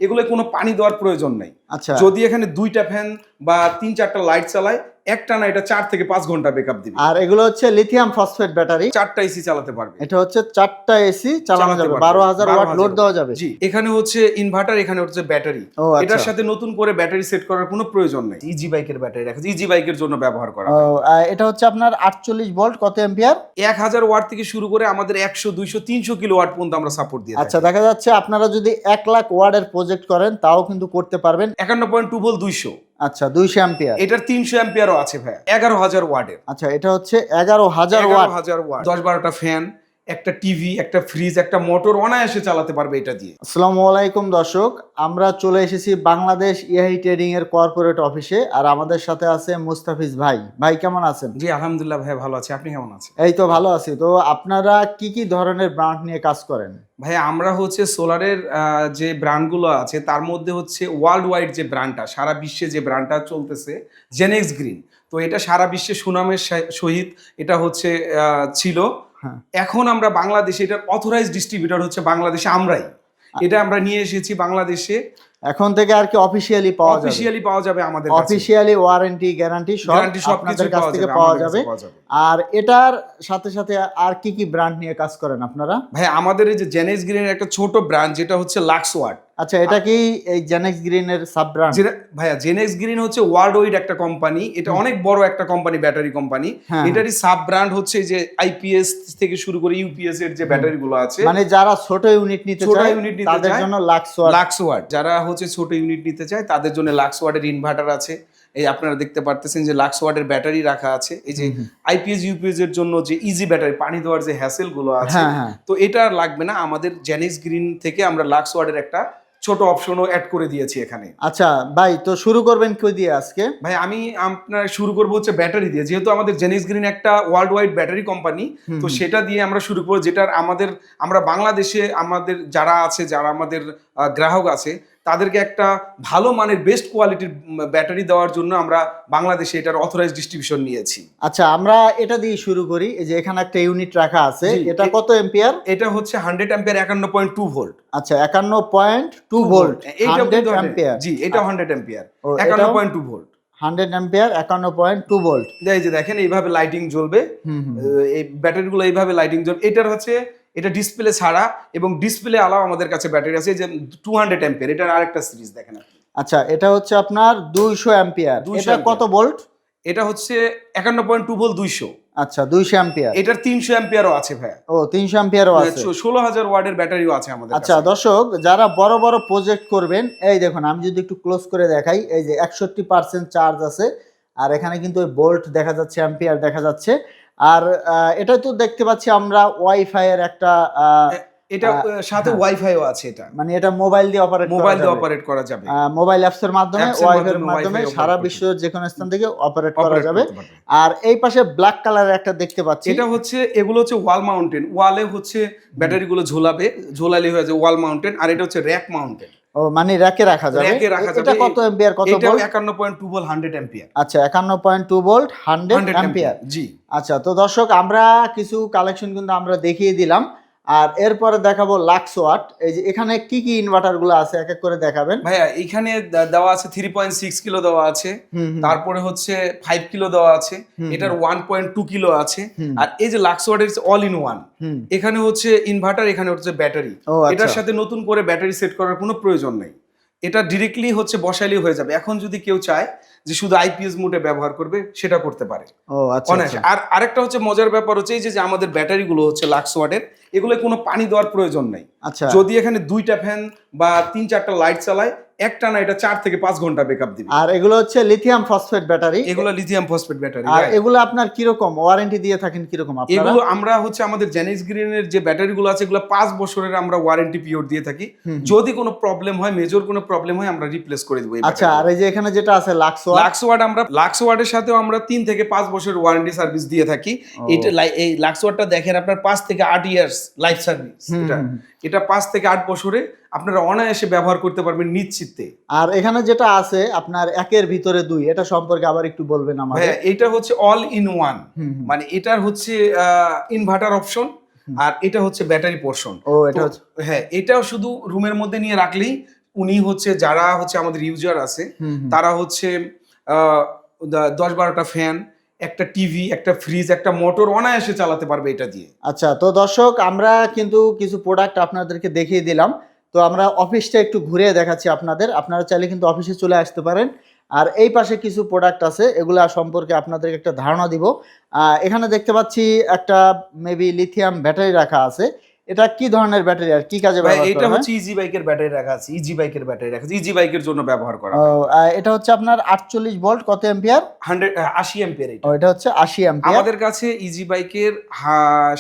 এগুলো কোনো পানি দেওয়ার প্রয়োজন নাই। আচ্ছা, যদি এখানে 2টা ফ্যান বা 3-4টা লাইট চালায়, একটা না এটা 4 থেকে 5 ঘন্টা ব্যাকআপ দিবে। আর এগুলো হচ্ছে লিথিয়াম ফসফেট ব্যাটারি। 4টা এসি চালাতে পারবে। এটা হচ্ছে 4টা এসি চালানো যাবে, 12,000 ওয়াট লোড দেওয়া যাবে। জি, এখানে হচ্ছে ইনভার্টার, এখানে হচ্ছে ব্যাটারি। এটার সাথে নতুন করে ব্যাটারি সেট করার কোনো প্রয়োজন নাই। ইজি বাইকের ব্যাটারি রাখা, ইজি বাইকের জন্য ব্যবহার করা হয়। এটা হচ্ছে আপনার 48 ভোল্ট, কত অ্যাম্পিয়ার? 1000 ওয়াট থেকে শুরু করে আমাদের 100, 200, 300 কিলোওয়াট পর্যন্ত আমরা সাপোর্ট দিয়ে থাকি। আচ্ছা, দেখা যাচ্ছে আপনারা যদি 1 লাখ ওয়াটের প্রজেক্ট করেন তাও কিন্তু করতে পারবেন। 51.2 ভোল্ট 200। আচ্ছা, 200 অ্যাম্পিয়ার। এটার 300 অ্যাম্পিয়ারও আছে ভাই, 11000 ওয়াটের। আচ্ছা, এটা হচ্ছে 11000 ওয়াট। 11000 ওয়াট, 10-12টা ফ্যান, একটা টিভি, একটা ফ্রিজ, একটা মোটর অনায়াসে চালাতে পারবে এটা দিয়ে। আসসালামু আলাইকুম দর্শক, আমরা চলে এসেছি বাংলাদেশ ইআই ট্রেডিং এর কর্পোরেট অফিসে। আর আমাদের সাথে আছে মুস্তাফিজ ভাই। ভাই কেমন আছেন? জি আলহামদুলিল্লাহ ভাই, ভালো আছি। আপনি কেমন আছেন? এই তো ভালো আছি। তো আপনারা কি কি ধরনের ব্র্যান্ড নিয়ে কাজ করেন? ভাই আমরা হচ্ছে সোলারের যে ব্র্যান্ডগুলো আছে তার মধ্যে হচ্ছে ওয়ার্ল্ড ওয়াইড যে ব্র্যান্ডটা, সারা বিশ্বে যে ব্র্যান্ডটা চলতেছে, জেনেক্স গ্রিন। তো এটা সারা বিশ্বে সুনামের সহিত এটা হচ্ছে ছিল। এখন আমরা বাংলাদেশে এটার অথরাইজড ডিস্ট্রিবিউটর হচ্ছে বাংলাদেশে আমরাই। এটা আমরা নিয়ে এসেছি বাংলাদেশে। এখন থেকে আর কি অফিসিয়ালি পাওয়া যাবে আমাদের কাছে। অফিসিয়ালি ওয়ারেন্টি গ্যারান্টি সব আপনাদের কাছ থেকে পাওয়া যাবে। আর এটার সাথে সাথে আর কি কি ব্র্যান্ড নিয়ে কাজ করেন আপনারা? ভাই আমাদের এই যে জেনেক্স গ্রিনের একটা ছোট ব্র্যান্ড যেটা হচ্ছে লাক্স ওয়াট। আচ্ছা, এটা কি এই জেনেক্স গ্রিনের সাব ব্র্যান্ড? ভাইয়া জেনেক্স গ্রিন হচ্ছে ওয়ার্ল্ড ওয়াইড একটা কোম্পানি, এটা অনেক বড় একটা কোম্পানি, ব্যাটারি কোম্পানি। এটারই সাব ব্র্যান্ড হচ্ছে যে আইপিএস থেকে শুরু করে ইউপিএস এর যে ব্যাটারি গুলো আছে, মানে যারা ছোট ইউনিট নিতে চায় তাদের জন্য লাক্স ওয়াট। যারা হচ্ছে ছোট ইউনিট নিতে চায় তাদের জন্য লাক্স ওয়াটের ইনভার্টার আছে। এই আপনারা দেখতে পারতেছেন যে লাক্স ওয়াটের ব্যাটারি রাখা আছে। এই যে আইপিএস ইউপিএস এর জন্য যে ইজি ব্যাটারি, পানি দেওয়ার যে হ্যাসেল গুলো আছে, তো এটা আর লাগবে না। আমাদের জেনেক্স গ্রিন থেকে আমরা লাক্স ওয়াটের একটা ছোট অপশনও অ্যাড করে দিয়েছি এখানে। আচ্ছা ভাই, তো শুরু করবেন কি দিয়ে আজকে? ভাই আমি আপনার শুরু করবো হচ্ছে ব্যাটারি দিয়ে, যেহেতু আমাদের জেনেক্স গ্রিন একটা ওয়ার্ল্ড ওয়াইড ব্যাটারি কোম্পানি, তো সেটা দিয়ে আমরা শুরু করবো। যেটার আমরা বাংলাদেশে আমাদের যারা আছে, যারা আমাদের গ্রাহক আছে, তাদেরকে একটা ভালো মানের বেস্ট কোয়ালিটির ব্যাটারি দেওয়ার জন্য আমরা বাংলাদেশে এটার অথরাইজ ডিস্ট্রিবিউশন নিয়েছি। আচ্ছা, আমরা এটা দিয়ে শুরু করি। এই যে এখানে একটা ইউনিট রাখা আছে, এটা কত এম্পিয়ার? এটা হচ্ছে 100 অ্যাম্পিয়ার, 51.2 ভোল্ট। আচ্ছা, 51.2 ভোল্ট, 100 অ্যাম্পিয়ার। জি, এটা 100 অ্যাম্পিয়ার, 51.2 ভোল্ট। 100 ampere, 51.2 volt. এই যে দেখেন এইভাবে লাইটিং জ্বলবে, এই ব্যাটারিগুলো এইভাবে লাইটিং জ্বলবে। এটার হচ্ছে এটা ডিসপ্লে ছাড়া এবং ডিসপ্লে আলাও আমাদের কাছে ব্যাটারি আছে যে 200 অ্যাম্পিয়ার। এটার আরেকটা সিরিজ দেখেন আপনি। আচ্ছা, এটা হচ্ছে আপনার 200 অ্যাম্পিয়ার। এটা কত ভোল্ট? এটা হচ্ছে 51.2 ভোল্ট 200। আচ্ছা, 200 অ্যাম্পিয়ার। এটার 300 অ্যাম্পিয়ারও আছে ভাই। ও, 300 অ্যাম্পিয়ারও আছে। 16000 ওয়াটের ব্যাটারিও আছে আমাদের কাছে। আচ্ছা দর্শক, যারা বড় বড় প্রজেক্ট করবেন, এই দেখুন আমি যদি একটু ক্লোজ করে দেখাই, এই যে 61% চার্জ আছে। আর এখানে কিন্তু ওই ভোল্ট দেখা যাচ্ছে, অ্যাম্পিয়ার দেখা যাচ্ছে। আর এটা তো দেখতে পাচ্ছি আমরা ওয়াইফাই এর একটা এটা সাথে ওয়াইফাইও আছে। এটা মানে এটা মোবাইল দিয়ে অপারেট করা যাবে। মোবাইল অ্যাপস এর মাধ্যমে, ওয়াইফাই এর মাধ্যমে সারা বিশ্বের যে কোনো স্থান থেকে অপারেট করা যাবে। আর এই পাশে ব্ল্যাক কালারের একটা দেখতে পাচ্ছি, এটা হচ্ছে, এগুলো হচ্ছে ওয়াল মাউন্টেন। ওয়ালে হচ্ছে ব্যাটারিগুলো ঝোলালে হয়ে যায় ওয়াল মাউন্টেন। আর এটা হচ্ছে র্যাক মাউন্টেন। ও, মানে র্যাকে রাখা যাবে। এটা কত অ্যাম্পিয়ার, কত ভোল্ট? এটা 51.2 ভোল্ট 100 অ্যাম্পিয়ার। আচ্ছা, 51.2 ভোল্ট 100 অ্যাম্পিয়ার। জি। আচ্ছা, তো দর্শক আমরা কিছু কালেকশন কিন্তু আমরা দেখিয়ে দিলাম। আর এরপরে দেখাবো লাক্স ওয়াট। এই যে এখানে কি কি ইনভার্টার গুলো আছে এক এক করে দেখাবেন। ভাইয়া এখানে দেওয়া আছে 3.6 কিলো দেওয়া আছে, তারপরে হচ্ছে 5 কিলো দেওয়া আছে, এটার 1.2 কিলো আছে। আর এই যে লাক্স ওয়াটের অল ইন ওয়ান, এখানে হচ্ছে ইনভার্টার, এখানে হচ্ছে ব্যাটারি। এটার সাথে নতুন করে ব্যাটারি সেট করার কোনো প্রয়োজন নেই। এটা ডিরেক্টলি হচ্ছে বসাইলেই হয়ে যাবে। এখন যদি কেউ চায় যে শুধু আইপিএস মোডে ব্যবহার করবে, সেটা করতে পারে। আর আরেকটা হচ্ছে মজার ব্যাপার হচ্ছে এই যে আমাদের ব্যাটারি গুলো হচ্ছে লাক্স ওয়াটের, এগুলো কোনো পানি দেওয়ার প্রয়োজন নাই। আচ্ছা, যদি এখানে 2টা ফ্যান বা 3-4টা লাইট চালায়, একটা না এটা 4 থেকে 5 ঘন্টা ব্যাকআপ দিবে। আর এগুলো হচ্ছে লিথিয়াম ফসফেট ব্যাটারি। এগুলো লিথিয়াম ফসফেট ব্যাটারি। আর এগুলো আপনার কি রকম ওয়ারেন্টি দিয়ে থাকেন, কি রকম আপনারা? এগুলো আমরা হচ্ছে আমাদের জেনেক্স গ্রিনের যে ব্যাটারিগুলো আছে, এগুলো 5 বছরের আমরা ওয়ারেন্টি পিরিয়ড দিয়ে থাকি। যদি কোনো প্রবলেম হয়, মেজর কোনো প্রবলেম হয়, আমরা রিপ্লেস করে দেব। আচ্ছা, আর এই যে এখানে যেটা আছে লাক্স ওয়াট, আমরা লাক্স ওয়াটের সাথেও আমরা 3 থেকে 5 বছরের ওয়ারেন্টি সার্ভিস দিয়ে থাকি। এই লাক্স ওয়াটটা দেখেন আপনার 5 থেকে 8 ইয়ার্স লাইফ সার্ভিস। এটা 5 থেকে 8 বছরে আপনারা অনায়াসে ব্যবহার করতে পারবেন নিশ্চিন্তে। আর এখানে যেটা আছে আপনার একের ভিতরে 2, এটা সম্পর্কে আবার একটু বলবেন আমাদের। হ্যাঁ, এটা হচ্ছে অল ইন ওয়ান, মানে এটার হচ্ছে ইনভার্টার অপশন, আর এটা হচ্ছে ব্যাটারি পোর্শন। ও, এটা হচ্ছে, হ্যাঁ, এটাও শুধু রুমের মধ্যে নিয়ে রাখলেই উনি হচ্ছে যারা হচ্ছে আমাদের ইউজার আছে তারা হচ্ছে 10-12টা ফ্যান, একটা টিভি, একটা ফ্রিজ, একটা মোটর অনায়াসে চালাতে পারবে এটা দিয়ে। আচ্ছা, তো দর্শক আমরা কিন্তু কিছু প্রোডাক্ট আপনাদেরকে দেখিয়ে দিলাম। তো আমরা অফিসটা একটু ঘুরে দেখাচ্ছি আপনাদের। আপনারা চাইলে কিন্তু অফিসে চলে আসতে পারেন। আর এই পাশে কিছু প্রোডাক্ট আছে, এগুলা সম্পর্কে আপনাদেরকে একটা ধারণা দিব। এখানে দেখতে পাচ্ছি একটা মেবি লিথিয়াম ব্যাটারি রাখা আছে। এটা কি ধরনের ব্যাটারি আর কি কাজে ভাই ব্যবহার এটা করা হয়? হচ্ছে ইজি বাইকের ব্যাটারি রাখা আছে, ইজি বাইকের ব্যাটারি রাখা আছে, ইজি বাইকের জন্য ব্যবহার করা ও, হয়। এটা হচ্ছে আপনার 48 ভোল্ট, কত অ্যাম্পিয়ার? 80 অ্যাম্পিয়ার এটা। ও, এটা হচ্ছে 80 অ্যাম্পিয়ার। আমাদের কাছে ইজি বাইকের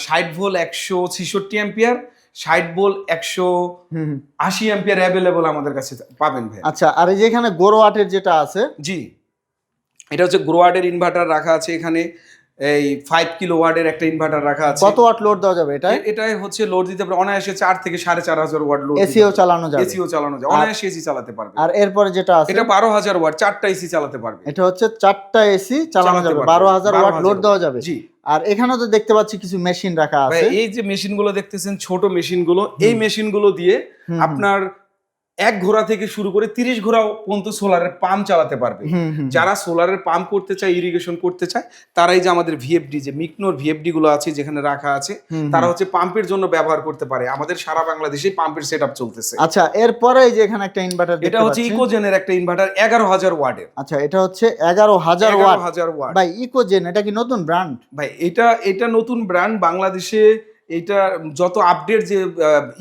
60 volt 166 ampere, 60 volt 180 ampere available আমাদের কাছে পাবেন ভাই। আচ্ছা, আর এই যে এখানে গোরো ওয়াটের যেটা আছে, জি, এটা হচ্ছে গ্রোয়ার্ডের ইনভার্টার রাখা আছে এখানে, এই 5 কিলো ওয়াটের একটা ইনভার্টার রাখা আছে। কত ওয়াট লোড দেওয়া যাবে এটা? এটাই হচ্ছে লোড দিতে পারে অনায়াসে 4 থেকে 4,500 ওয়াট লোড। এসিও চালানো যাবে? এসিও চালানো যায়, অনায়াসে এসি চালাতে পারবে। আর এরপরে যেটা আছে এটা 12,000 ওয়াট, 4টা এসি চালাতে পারবে। এটা হচ্ছে 4টা এসি চালানো যাবে, 12,000 ওয়াট লোড দেওয়া যাবে। জি। আর এখানে তো দেখতে পাচ্ছি কিছু মেশিন রাখা ভাই আছে। এই যে মেশিনগুলো দেখতেছেন, ছোট মেশিনগুলো, এই মেশিনগুলো দিয়ে আপনার 1 ঘোড়া থেকে শুরু করে 30 ঘোড়া পর্যন্ত সোলারের পাম্প চালাতে পারবে। যারা সোলারের পাম্প করতে চায়, ইরিগেশন করতে চায়, তারাই যে আমাদের ভিএফডি, যে মিকনোর ভিএফডি গুলো আছে যেখানে রাখা আছে, তারা হচ্ছে পাম্পের জন্য ব্যবহার করতে পারে। আমাদের সারা বাংলাদেশে পাম্পের সেটআপ চলতেছে। আচ্ছা, এরপরে এই যে এখানে একটা ইনভার্টার দেখতে এটা হচ্ছে পাচ্ছি। ইকোজেনের একটা ইনভার্টার 11,000 ওয়াটের। আচ্ছা, এটা হচ্ছে 11,000 ওয়াট। 11,000 ওয়াট। ভাই ইকোজেন এটা কি নতুন ব্র্যান্ড? ভাই এটা নতুন ব্র্যান্ড বাংলাদেশে। এটা যত আপডেট যে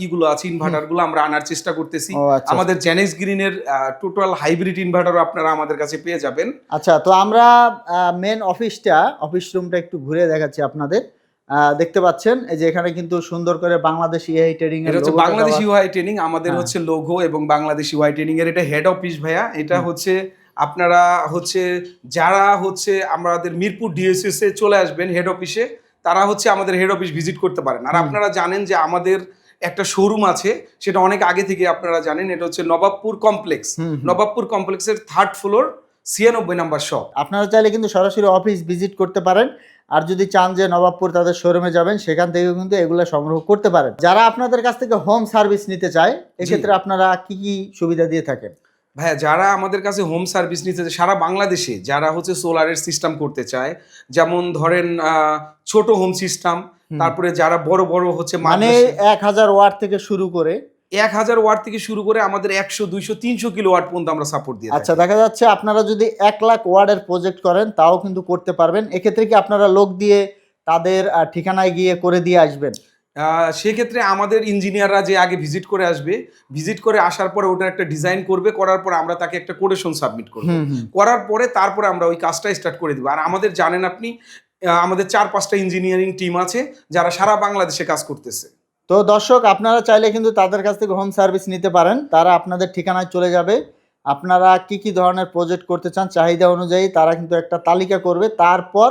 ইগুলো আছে, ইনভার্টার গুলো আমরা আনার চেষ্টা করতেছি। ও, আচ্ছা। আমাদের জেনেক্স গ্রিনের টোটাল হাইব্রিড ইনভার্টারও আপনারা আমাদের কাছে পেয়ে যাবেন। আচ্ছা, তো আমরা মেন অফিস রুমটা একটু ঘুরে দেখাচ্ছি আপনাদের। দেখতে পাচ্ছেন এই যে এখানে কিন্তু সুন্দর করে বাংলাদেশ ইআই ট্রেডিং এর এটা হচ্ছে লোগোটা বাংলাদেশ দেওয়া। ইউআই ট্রেনিং, আমাদের হ্যাঁ। হচ্ছে লোগো এবং বাংলাদেশ ইউআই ট্রেনিং এর এটা হেড অফিস ভাইয়া। এটা হচ্ছে আপনারা হচ্ছে যারা হচ্ছে আমাদের মিরপুর ডিএসএস এ চলে আসবেন হেড অফিসে, তারা হচ্ছে আমাদের হেড অফিস ভিজিট করতে পারেন। আর আপনারা জানেন যে আমাদের একটা শোরুম আছে, সেটা অনেক আগে থেকে আপনারা জানেন, এটা হচ্ছে নবাবপুর কমপ্লেক্স। নবাবপুর কমপ্লেক্সের 3rd ফ্লোর 96 নাম্বার শপ। আপনারা চাইলে কিন্তু সরাসরি অফিস ভিজিট করতে পারেন। আর যদি চান যে নবাবপুর তাদের শোরুমে যাবেন, সেখান থেকেও কিন্তু এগুলো সংগ্রহ করতে পারেন। যারা আপনাদের কাছ থেকে হোম সার্ভিস নিতে চায়, এক্ষেত্রে আপনারা কি কি সুবিধা দিয়ে থাকেন? ভাইয়া যারা আমাদের কাছে হোম সার্ভিস নিতে চায় সারা বাংলাদেশে, যারা হচ্ছে সোলারের সিস্টেম করতে চায়, যেমন ধরেন ছোট হোম সিস্টেম, তারপরে যারা বড় বড় হচ্ছে মানে 1000 ওয়াট থেকে শুরু করে 1000 ওয়াট থেকে শুরু করে আমাদের 100, 200, 300 কিলো ওয়াট পর্যন্ত আমরা সাপোর্ট দিয়ে থাকি। আচ্ছা, দেখা যাচ্ছে আপনারা যদি 1 লাখ ওয়াটের প্রজেক্ট করেন তাও কিন্তু করতে পারবেন। এক্ষেত্রে কি আপনারা লোক দিয়ে তাদের ঠিকানায় গিয়ে করে দিয়ে আসবেন? সেক্ষেত্রে আমাদের ইঞ্জিনিয়াররা যে আগে ভিজিট করে আসবে, ভিজিট করে আসার পরে ওটার একটা ডিজাইন করবে, করার পর আমরা তাকে একটা কোটেশন সাবমিট করব, করার পরে তারপরে আমরা ওই কাজটা স্টার্ট করে দিব। আর আমাদের জানেন আপনি, আমাদের 4-5টা ইঞ্জিনিয়ারিং টিম আছে যারা সারা বাংলাদেশে কাজ করতেছে। তো দর্শক, আপনারা চাইলে কিন্তু তাদের কাছ থেকে হোম সার্ভিস নিতে পারেন। তারা আপনাদের ঠিকানায় চলে যাবে। আপনারা কি কি ধরনের প্রজেক্ট করতে চান চাহিদা অনুযায়ী তারা কিন্তু একটা তালিকা করবে। তারপর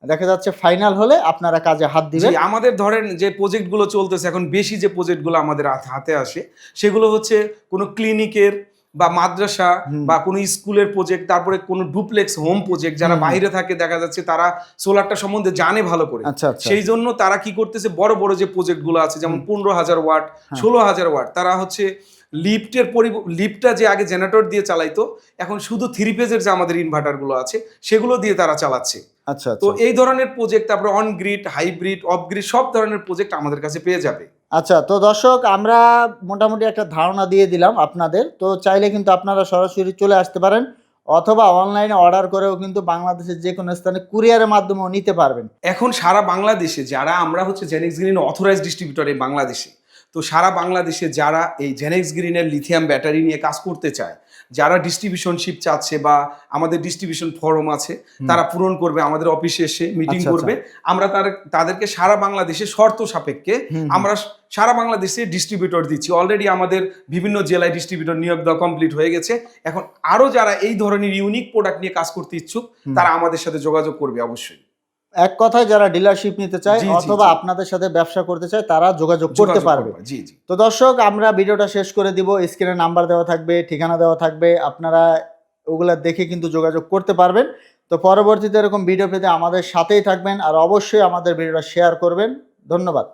দেখা যাচ্ছে ফাইনাল হলে আপনারা কাজে হাত দিবেন। আমাদের ধরেন যে প্রজেক্টগুলো চলতেছে এখন, বেশি যে প্রজেক্টগুলো আমাদের হাতে আসে সেগুলো হচ্ছে কোনো ক্লিনিকের বা মাদ্রাসা বা কোনো স্কুলের প্রজেক্ট, তারপরে কোনো ডুপ্লেক্স হোম প্রজেক্ট। যারা বাইরে থাকে দেখা যাচ্ছে তারা সোলারটা সম্বন্ধে জানে ভালো করে, আচ্ছা। সেই জন্য তারা কি করতেছে, বড় বড় যে প্রজেক্টগুলো আছে যেমন 15,000 ওয়াট, 16,000 ওয়াট, তারা হচ্ছে লিফটটা যে আগে জেনারেটর দিয়ে চালাইতো, এখন শুধু 3 ফেজের যে আমাদের ইনভার্টারগুলো আছে সেগুলো দিয়ে তারা চালাচ্ছে। আচ্ছা, তো এই ধরনের প্রজেক্ট, তারপরে on grid, hybrid, of grid সব ধরনের প্রজেক্ট আমাদের কাছে পেয়ে যাবে। আচ্ছা, তো দর্শক আমরা মোটামুটি একটা ধারণা দিয়ে দিলাম আপনাদের। তো চাইলে কিন্তু আপনারা সরাসরি চলে আসতে পারেন, অথবা অনলাইনে অর্ডার করেও কিন্তু বাংলাদেশের যে কোনো স্থানে কুরিয়ারের মাধ্যমেও নিতে পারবেন। এখন সারা বাংলাদেশে যারা আমরা হচ্ছে জেনেক্স গ্রিন অথরাইজড ডিস্ট্রিবিউটর এই বাংলাদেশে, তো সারা বাংলাদেশে যারা এই জেনেক্স গ্রিনের লিথিয়াম ব্যাটারি নিয়ে কাজ করতে চায়, যারা ডিস্ট্রিবিউশনশিপ চাচ্ছে বা আমাদের ডিস্ট্রিবিউশন ফর্ম আছে, তারা পূরণ করবে, আমাদের অফিসে এসে মিটিং করবে। আমরা তাদেরকে সারা বাংলাদেশে শর্ত সাপেক্ষে আমরা সারা বাংলাদেশে ডিস্ট্রিবিউটর দিচ্ছি। অলরেডি আমাদের বিভিন্ন জেলায় ডিস্ট্রিবিউটর নিয়োগ দেওয়া কমপ্লিট হয়ে গেছে। এখন আরো যারা এই ধরনের ইউনিক প্রোডাক্ট নিয়ে কাজ করতে ইচ্ছুক, তারা আমাদের সাথে যোগাযোগ করবে অবশ্যই। এক কথায় যারা ডিলারশিপ নিতে চায় অথবা আপনাদের সাথে ব্যবসা করতে চায় তারা যোগাযোগ করতে পারবে। তো দর্শক, আমরা ভিডিওটা শেষ করে দিব। স্ক্রিনে নাম্বার দেওয়া থাকবে, ঠিকানা দেওয়া থাকবে, আপনারা ওগুলা দেখে কিন্তু যোগাযোগ করতে পারবেন। তো পরবর্তীতে এরকম ভিডিও পেতে আমাদের সাথেই থাকবেন, আর অবশ্যই আমাদের ভিডিওটা শেয়ার করবেন। ধন্যবাদ।